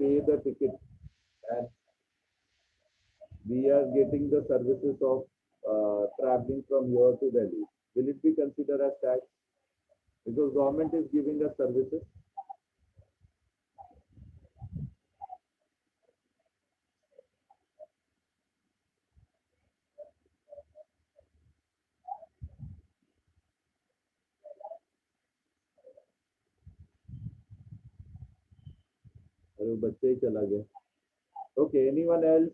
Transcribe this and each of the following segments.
pay the ticket and we are getting the services of traveling from here to Delhi, will it be considered as tax? Because government is giving us services. अरे बच्चे ही चला गया. Okay, anyone else?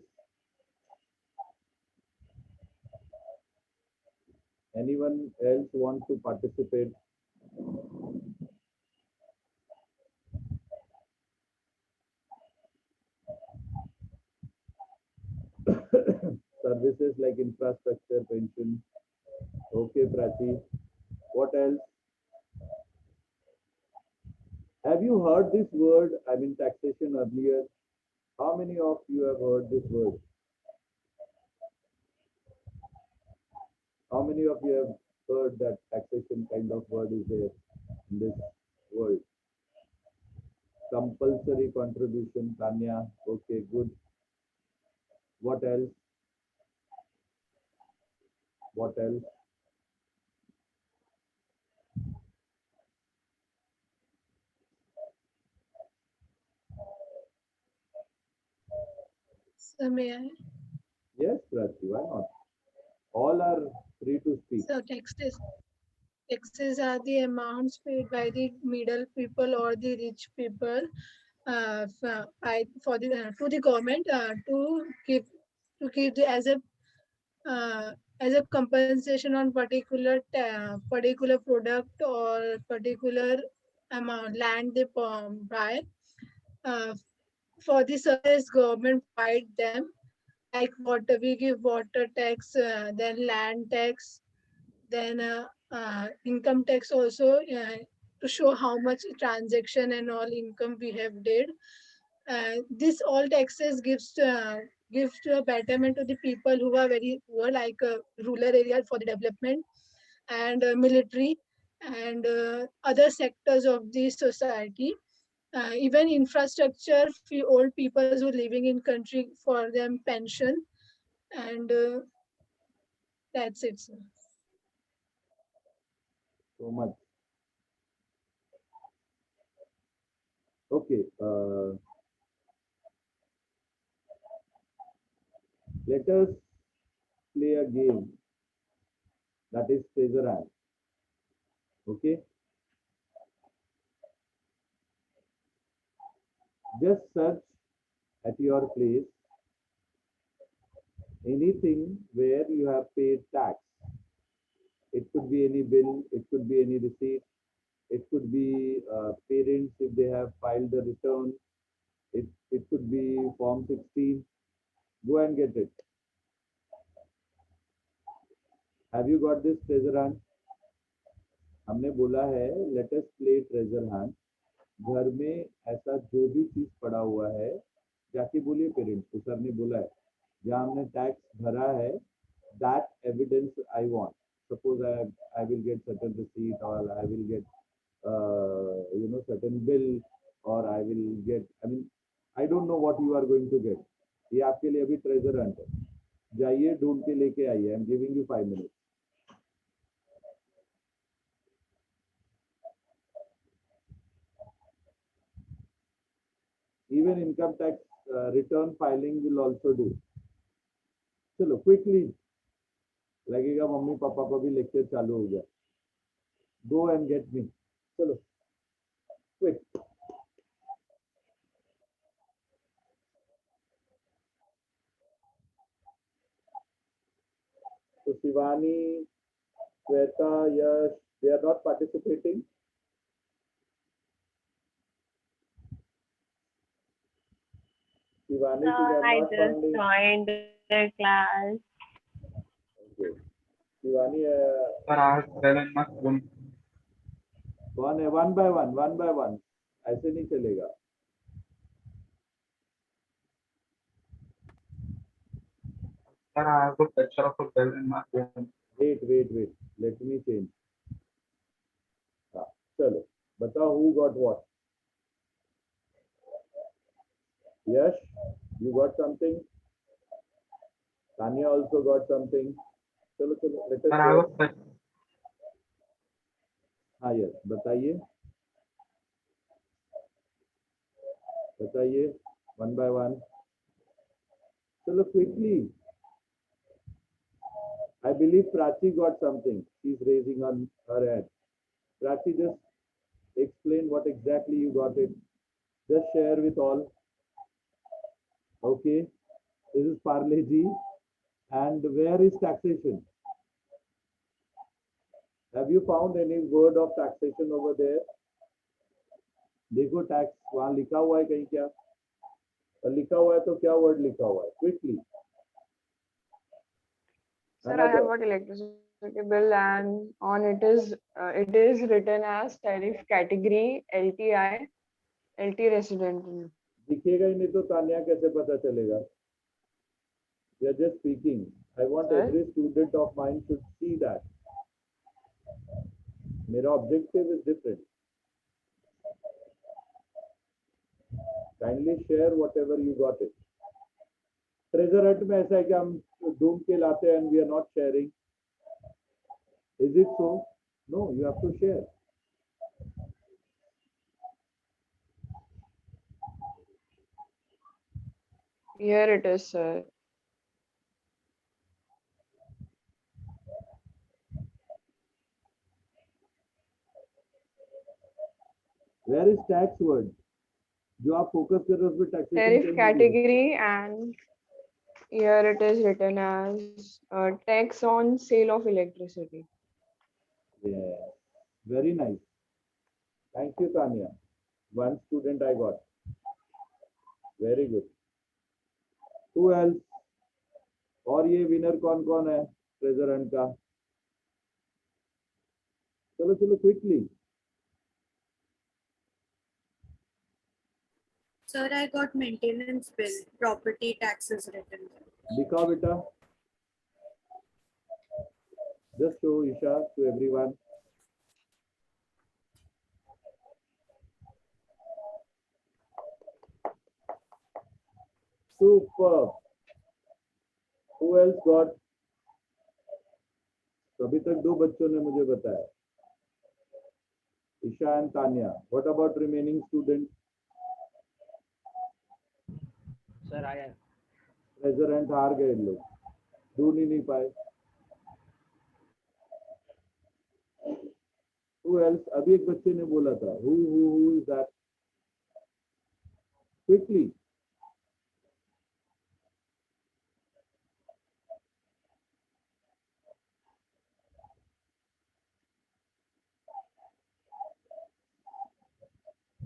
Anyone else want to participate? Services like infrastructure, pension. Okay, Prachi. What else? Have you heard this word, I mean taxation earlier? How many of you have heard this word? How many of you have heard that taxation kind of word is there in this world? Compulsory contribution, Tanya. Okay, good. What else? What else? So may I? Yes, Prachi, why not? All are free to speak. So taxes are the amounts paid by the middle people or the rich people for the to the government to keep the as a compensation on particular product or particular amount land they buy uh, for the service government provide them, like water we give water tax, then land tax, then income tax also, to show how much transaction and all income we have did. This all taxes gives to a betterment to the people who are very poor, like rural areas for the development and military and other sectors of the society. Even infrastructure for old people who are living in country for them pension, and that's it, sir. So much. Okay, let us play a game that is treasure hunt. Okay, just search at your place anything where you have paid tax. It could be any bill, it could be any receipt, it could be parents if they have filed the return, it could be Form 16. Go and get it. Have you got this treasure hunt? हमने बोला है let us play treasure hunt. घर में ऐसा जो भी चीज पड़ा हुआ है जाके बोलिए पेरेंट्स को, सर ने बोला है जहाँ हमने टैक्स भरा है that evidence I want. Suppose I will get certain receipt or I will get certain bill or I will get, I mean I don't know what you are going to get. ये आपके लिए अभी treasure Hunt है. जाइए ढूंढ के लेके आइए. I'm giving you 5 minutes. Even income tax return filing will also do. चलो क्विकली, लगेगा मम्मी पापा को भी लेक्चर चालू हो गया. Go and get me. चलो quick. So Shivani, Shweta, Yash, they are not participating. Shivani, I just joined the class. Okay. Shivani, कौन है? One by one. ऐसे नहीं चलेगा. Sir, I have a picture of a bell in my phone. Wait. Let me change. हाँ, चलो बताओ who got what. Yash, you got something? Tanya also got something. चलो चलो let us Sir, I share. have a हाँ yes बताइए बताइए one by one. चलो quickly. I believe Prachi got something. She's raising on her hand. Prachi, just explain what exactly you got it. Just share with all. Okay. This is Parle ji. And where is taxation? Have you found any word of taxation over there? देखो tax वहां लिखा हुआ है कहीं क्या और लिखा हुआ है तो क्या वर्ड लिखा हुआ है quickly Sir, I have got electricity bill and on it is written as tariff category LTI, LT resident. दिखेगा ही नहीं तो तानिया कैसे पता चलेगा we are just speaking I want Sir? every student of mine should see that मेरा objective is different kindly share whatever you got it treasure hunt में ऐसा है कि हम ढूंढ के लाते हैं and we are not sharing is it so no you have to share Here it is, sir. where is tax word जो आप फोकस कर रहे हो उसमें taxation Tariff कहीं नहीं category and here it is written as tax on sale of electricity. yeah very nice thank you Tanya one student I got very good who else और ये विनर कौन कौन है ट्रेजर हंट का चलो चलो quickly Sir, I got maintenance bill, property taxes written there. दिखाओ बेटा just show Isha to everyone super who else got तो अभी तक दो बच्चों ने मुझे बताया Isha and Tania what about remaining student sir आया ट्रेजर हंट हार गए इन लोग ढूंढ ही नहीं पाए who else अभी एक बच्चे ने बोला था who is that quickly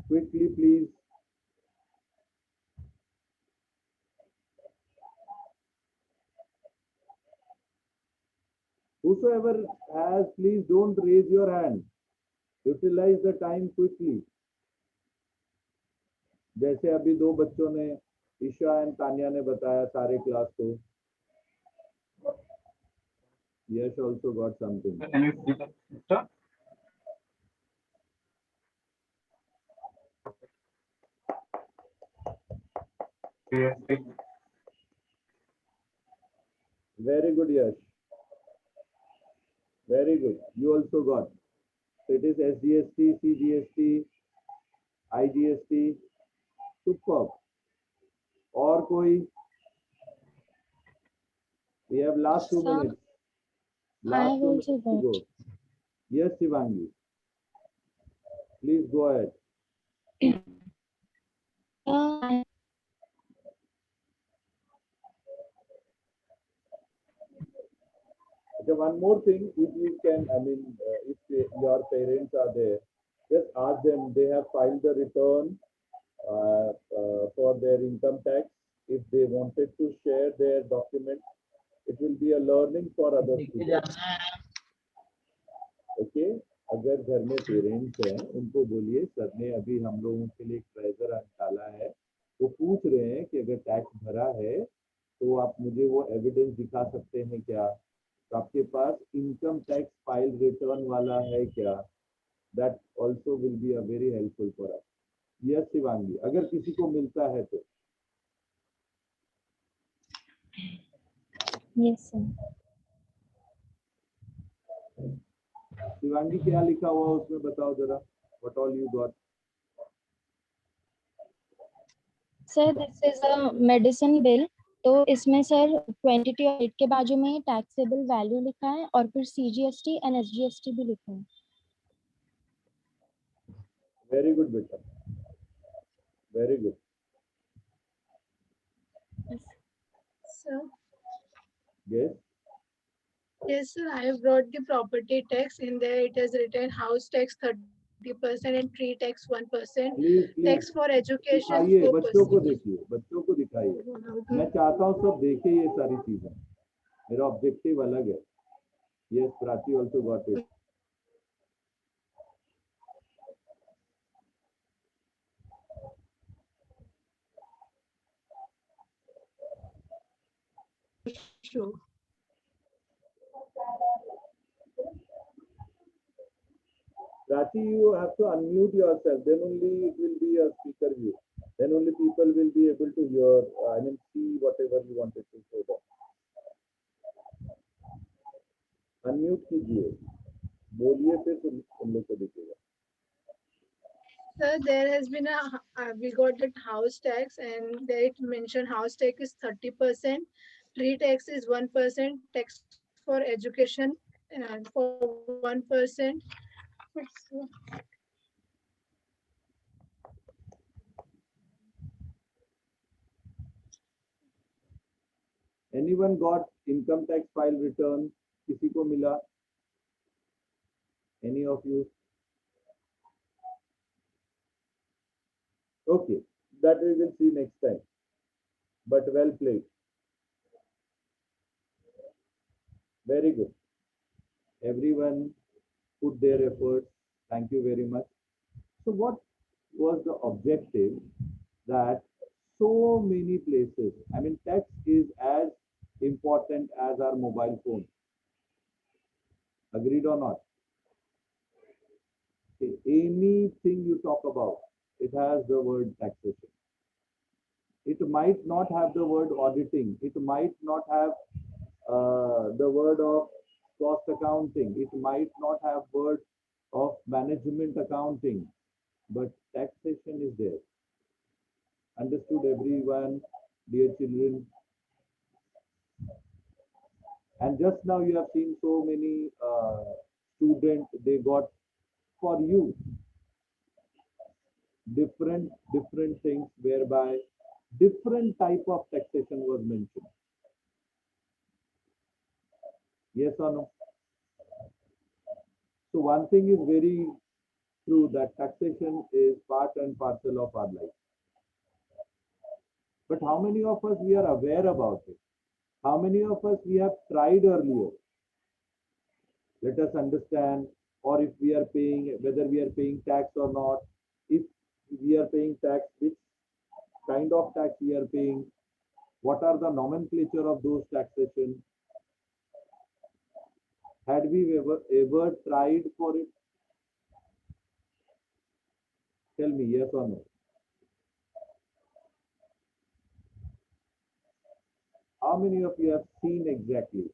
quickly please whosoever has please don't raise your hand utilize the time quickly जैसे अभी दो बच्चों ने ईशा एंड तानिया ने बताया सारे क्लास को यश also got something can you see the picture? PSP. very good Yash very good you also got it is SGST CGST IGST superb और कोई we have last 2 Sir, minutes I last have 2 also minutes to go got. yes Shivangi please go ahead I okay, one more thing if you can I mean if your parents are there just ask them they have filed the return for their income tax if they wanted to share their document it will be a learning for other students okay अगर घर में parents हैं उनको बोलिए sir ने अभी हम लोगों के लिए ट्रेजर हंट डाला है वो पूछ रहे हैं कि अगर टैक्स भरा है तो आप मुझे वो एविडेंस दिखा सकते हैं क्या तो आपके पास इनकम टैक्स फाइल रिटर्न वाला है क्या that also will be a very helpful for us yes Shivangi अगर किसी को मिलता है तो Yes, sir. शिवांगी क्या लिखा हुआ उसमें बताओ जरा, what all you got? Sir this is a medicine bill. तो इसमें सर 22 के बाजू में टैक्सेबल वैल्यू लिखा है और फिर CGST एंड SGST भी लिखा है। Very good बेटा, very good. So, Yes. yes, sir, I have brought the property tax. In there, it has written house tax 30% and tree tax 1%. Please, please. Tax for education दिखाइए, बच्चों को 4%. देखिए, बच्चों को दिखाइए। मैं चाहता हूँ सब देखे ये सारी चीजें, मेरा ऑब्जेक्टिव अलग है। Yes, Prachi also got it. Sure. Prachi, you have to unmute yourself, then only it will be a speaker view. Then only people will be able to hear, see whatever you wanted to show them. Unmute कीजिए, बोलिए फिर तुम लोग को दिखेगा। Sir, there has been we got that house tax and there it mentioned house tax is 30%, tree tax is 1%, tax for education for 1%. Anyone got income tax file return? किसी को मिला? Any of you? Okay, that we will see next time. But well played. Very good. Everyone put their efforts. Thank you very much. So what was the objective? That so many places, text is as important as our mobile phone. Agreed or not? Okay, anything you talk about, it has the word taxation. It might not have the word auditing. It might not have the word of cost accounting. It might not have word of management accounting, but taxation is there. Understood everyone, dear children? And just now you have seen so many students, they got for you different things whereby different type of taxation was mentioned. Yes or no? So one thing is very true, that taxation is part and parcel of our life. But how many of us we are aware about it? How many of us we have tried earlier? Let us understand, or if we are paying, whether we are paying tax or not. If we are paying tax, which kind of tax we are paying? What are the nomenclature of those taxation? Had we ever tried for it? Tell me, yes or no? How many of you have seen exactly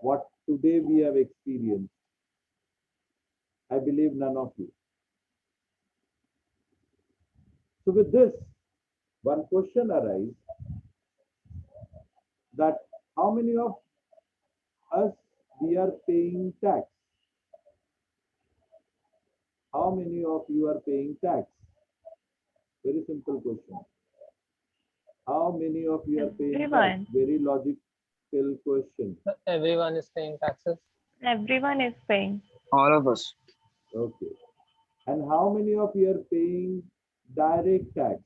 what today we have experienced? I believe none of you. So with this, one question arises, that how many of us we are paying tax? How many of you are paying tax? Very simple question. How many of you are paying tax? Everyone. Very logical question. Everyone is paying taxes. Everyone is paying. All of us. Okay. And how many of you are paying direct tax?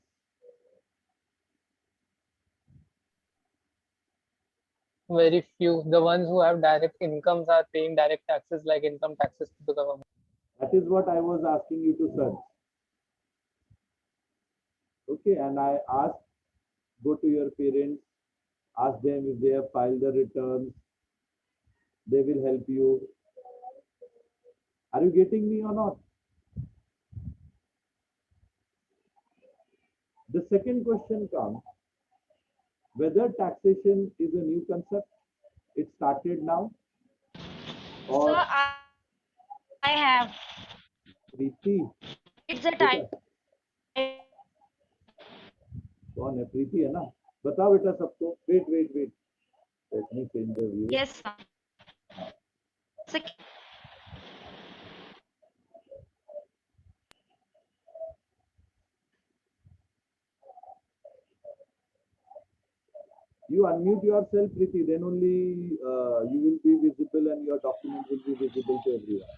Very few. The ones who have direct incomes are paying direct taxes like income taxes to the government. That is what I was asking you to search. Okay, and I asked, go to your parents, ask them if they have filed the returns. They will help you. Are you getting me or not? The second question comes, whether taxation is a new concept. It started now? So Or I have. Preeti? It's a बेटा type. कौन है? प्रीति है ना? बताओ बेटा सबको. Wait. Let me change the view. Yes, sir. So, You unmute yourself, Preeti. Then only you will be visible and your document will be visible to everyone.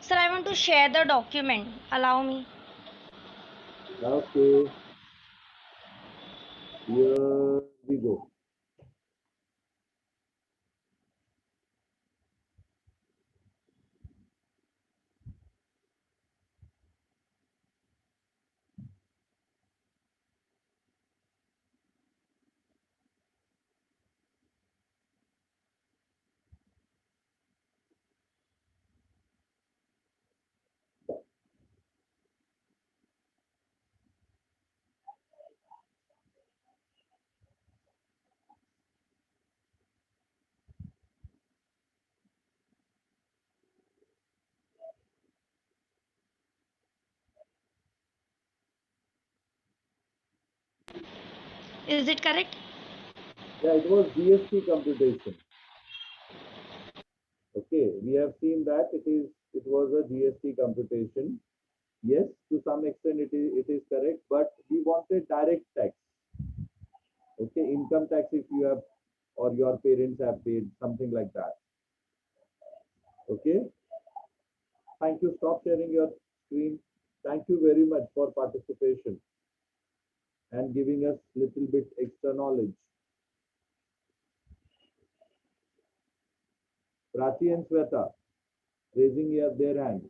sir, I want to share the document. Allow me. Okay. Here we go. Is it correct? Yeah, it was GST computation. Okay, we have seen that it was a GST computation. Yes, to some extent it is correct, but we wanted direct tax. Okay, income tax if you have or your parents have paid, something like that. Okay, thank you. Stop sharing your screen. Thank you very much for participation and giving us little bit extra knowledge. Prachi and Sweta raising their hand.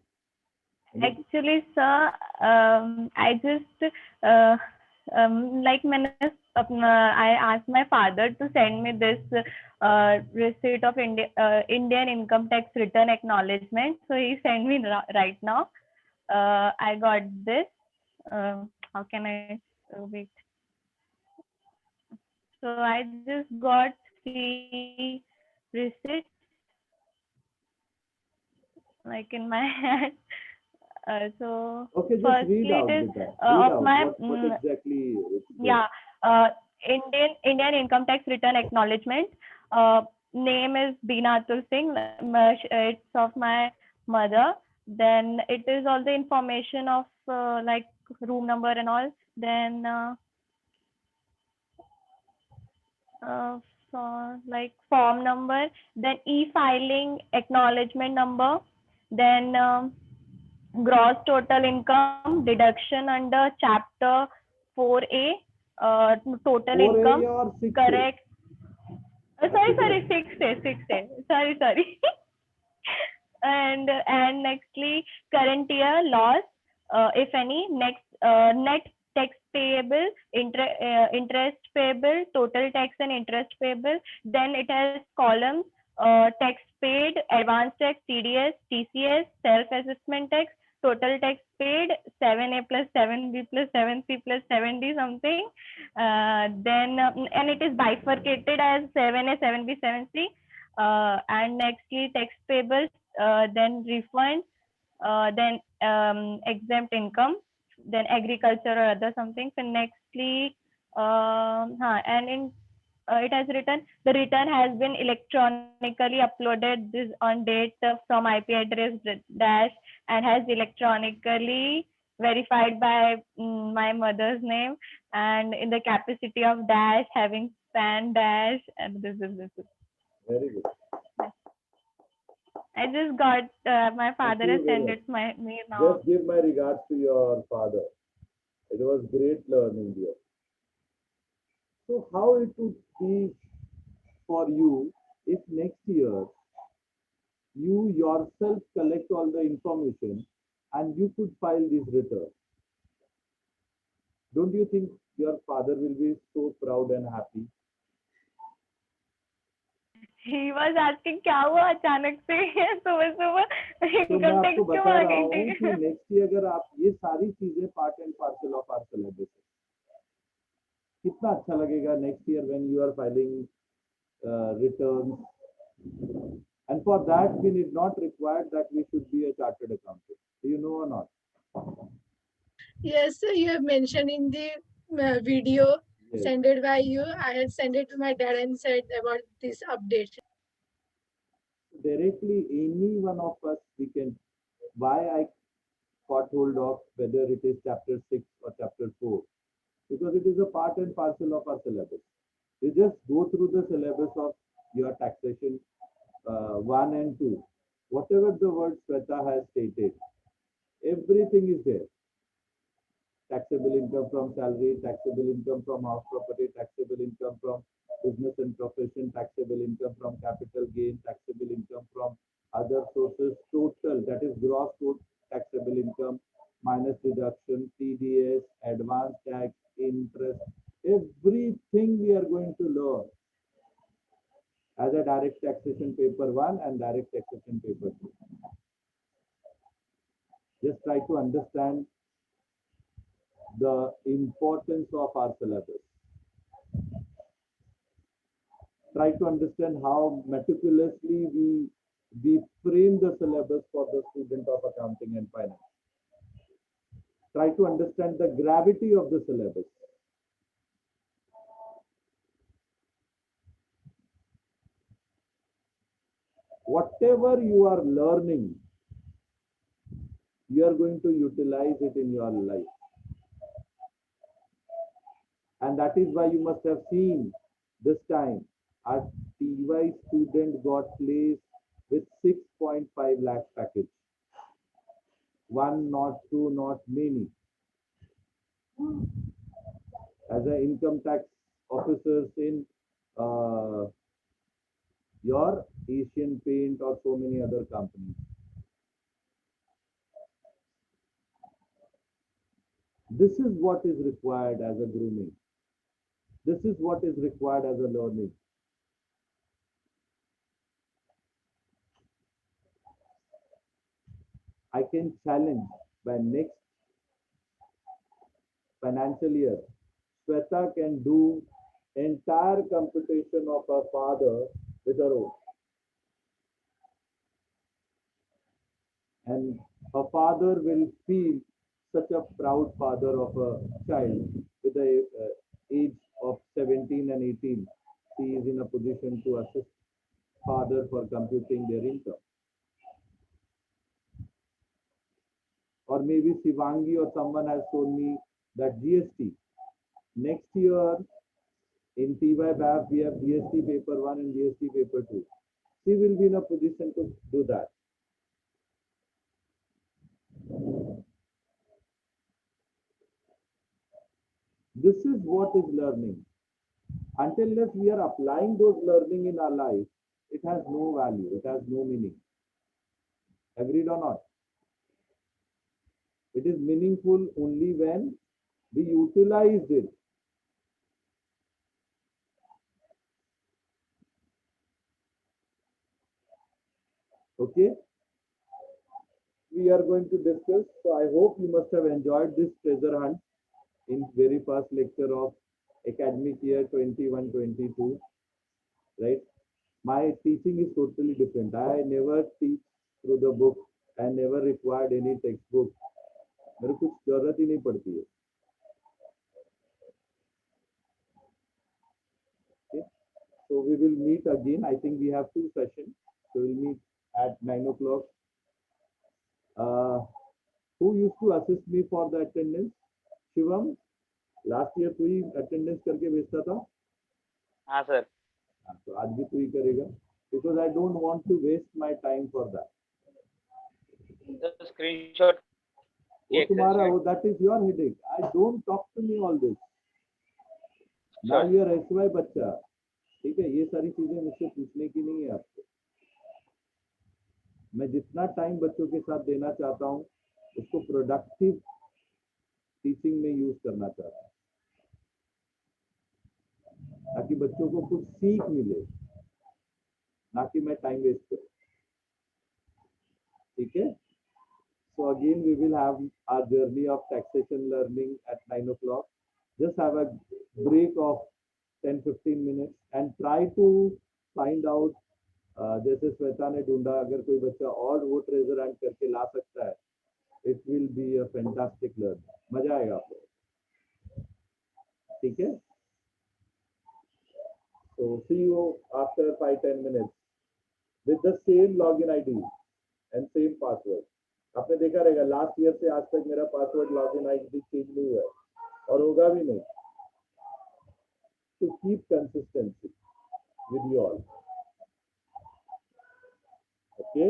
Actually, sir, I just like I asked my father to send me this receipt of Indian income tax return acknowledgement. So he sent me right now. I got this. How can I wait? So I just got 3 receipts like in my hand. So Okay, just firstly, read out, it is Beta. of Read out my what exactly it's yeah, Indian income tax return acknowledgement. Name is Beena Atul Singh. It's of my mother. Then it is all the information of like room number and all. Then so like form number. Then e-filing acknowledgement number. Then gross total income deduction under chapter 4A. Total 4A income. or 6A? Correct. Sorry, 6A. Sorry. and nextly, current year loss, if any. Next, net tax payable, interest payable, total tax and interest payable. Then it has columns, tax paid, advance tax, TDS, TCS, self-assessment tax, total tax paid, 7A plus 7B plus 7C plus 7D something. Then and it is bifurcated as 7A, 7B, 7C. And nextly tax payable, then refund, then exempt income, then agriculture or other something. So nextly, and in it has written the return has been electronically uploaded this on date from IP address dash and has electronically verified by my mother's name and in the capacity of dash having span dash and this. Very good. I just got my father has sent it me now. Just give my regards to your father. It was great learning here. So how it would be for you if next year you yourself collect all the information and you could file this return? Don't you think your father will be so proud and happy? He was asking क्या हुआ अचानक से सुबह तो मैं income tax आपको क्यों बता आ रहा हूँ गई कि नेक्स्ट ईयर अगर आप ये सारी चीजें part and parcel of our syllabus कितना अच्छा लगेगा next year when you are filing returns. And for that, we need not require that we should be a chartered accountant. Do you know or not? Yes, sir, you have mentioned in the video Yes. sent it by you. I had sent it to my dad and said about this update. Directly, any one of us, we can. Why I caught hold of whether it is chapter 6 or chapter 4? Because it is a part and parcel of our syllabus. You just go through the syllabus of your taxation 1 and 2. Whatever the word Sweta has stated, everything is there. Taxable income from salary, taxable income from house property, taxable income from business and profession, taxable income from capital gain, taxable income from other sources, total, that is gross taxable income, minus deduction, TDS, advance tax, interest, everything we are going to learn as a direct taxation paper 1 and direct taxation paper 2. Just try to understand the importance of our syllabus. Try to understand how meticulously we frame the syllabus for the student of accounting and finance. Try to understand the gravity of the syllabus. Whatever you are learning, you are going to utilize it in your life. And that is why you must have seen this time our TY student got placed with 6.5 lakh package. 1, not 2, not many. As an income tax officers in your Asian Paint or so many other companies. This is what is required as a grooming. This is what is required as a learning. I can challenge by next financial year, Sweta can do entire computation of her father with her own. And her father will feel such a proud father of a child with the age of 17 and 18. She is in a position to assist father for computing their income. Or maybe Shivangi or someone has told me that GST. Next year in TY-BAF we have GST paper 1 and GST paper 2. She will be in a position to do that. This is what is learning. Until we are applying those learning in our life, it has no value, it has no meaning. Agreed or not? It is meaningful only when we utilize it. Okay? We are going to discuss. So I hope you must have enjoyed this treasure hunt in very first lecture of academic year 21-22. Right? My teaching is totally different. I never teach through the book. I never required any textbook. मेरे कुछ जरूरत ही नहीं पड़ती है. Okay? So we will meet again. I think we have 2 sessions. So we'll meet at 9 o'clock. Who used to assist me for the attendance? Shivam, last year तू ही attendance करके भेजता था? हाँ sir. तो आज भी तू ही करेगा? Because I don't want to waste my time for that. The screenshot. वो तुम्हारा वो that is your headache. I don't talk to me all this. Now you are SY बच्चा. ठीक है, ये सारी चीजें मुझसे पूछने की नहीं है आपको. मैं जितना टाइम बच्चों के साथ देना चाहता हूँ उसको प्रोडक्टिव टीचिंग में यूज करना चाहता हूँ ताकि बच्चों को कुछ सीख मिले, ना कि मैं टाइम वेस्ट करूँ. ठीक है. So again we will have our journey of taxation learning at 9 o'clock. Just have a break of 10-15 minutes and try to find out जैसे श्वेता ने ढूंढा, अगर कोई बच्चा और वो ट्रेजर हंट करके ला सकता है, it will be a fantastic learning. मजा आएगा आपको, ठीक है? So see you after 5-10 minutes with the same login ID and same password. आपने देखा रहेगा लास्ट ईयर से आज तक मेरा पासवर्ड लॉगिन आईडी चेंज नहीं हुआ है और होगा भी नहीं. To keep consistency with you all. Okay.